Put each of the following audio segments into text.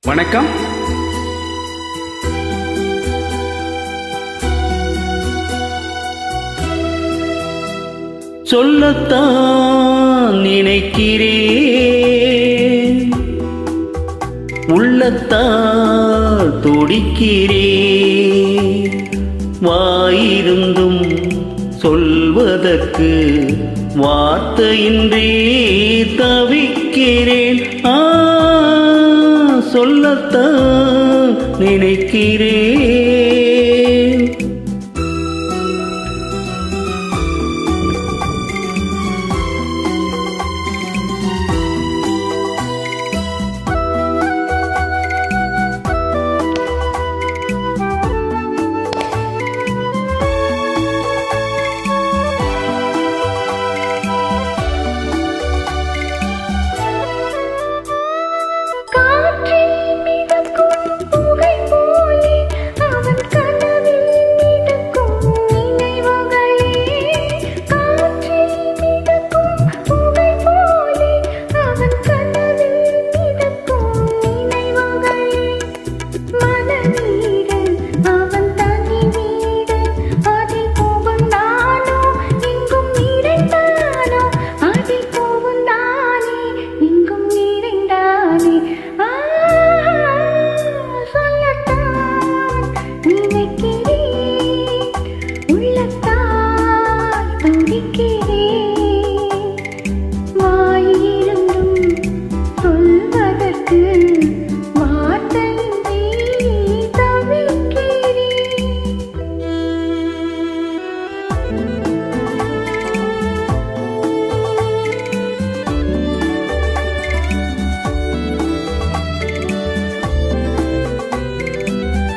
வணக்கம். சொல்லத்தான் நினைக்கிறேன், உள்ளத்தால் துடிக்கிறேன், வாயிருந்தும் சொல்வதற்கு வார்த்தையின்றி தவிக்கிறேன். சொல்லத்தான் நினைக்கிறேன்.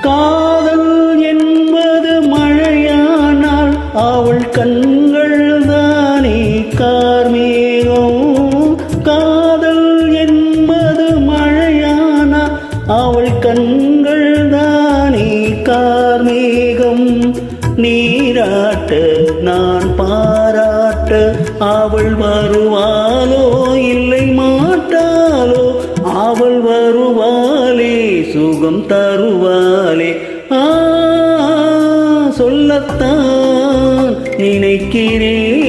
காதல் என்பது மழையானால் அவள் கண்கள் தானே கார்மேகம். காதல் என்பது மழையானால் அவள் கண்கள் தானே கார்மேகம். நீராட்ட நான் பாராட்ட அவள் வருவாளோ இல்லை மாட்டாளோ, அவள் வருவாளே சுகம் தருவாளே. சொல்லத்தான் நினைக்கிறேன்.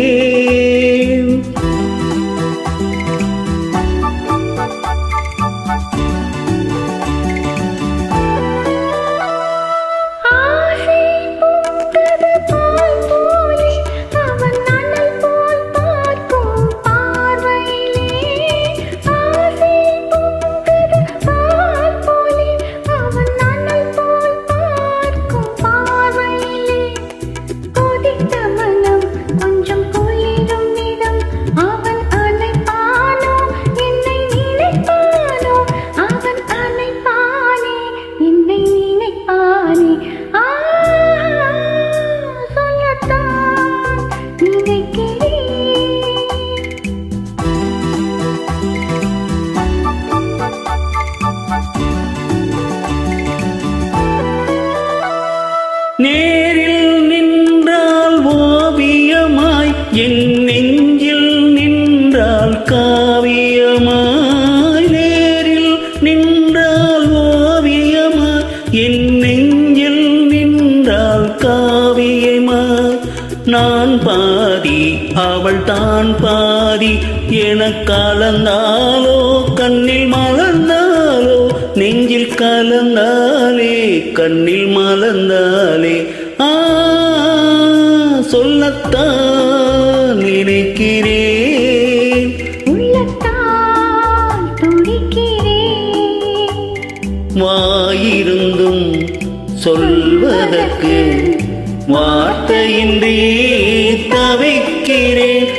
நேரில் நின்றால் ஓவியமாய், என் நெஞ்சில் நின்றால் காவியமாய். நேரில் நின்றால் ஓவியமாய், என் நெஞ்சில் நின்றால் காவியமாய். நான் பாதி அவள் தான் பாதி என கலந்தாலோ, கண்ணில் மலர்ந்தாலோ, நெஞ்சில் கலந்தாலே கண்ணில் மலர்ந்தாலே. சொல்லத்தான் நினைக்கிறேன், உள்ளத்தால் துடிக்கிறேன், வாயிருந்தும் சொல்வதற்கு வார்த்தையின்றி தவிக்கிறேன்.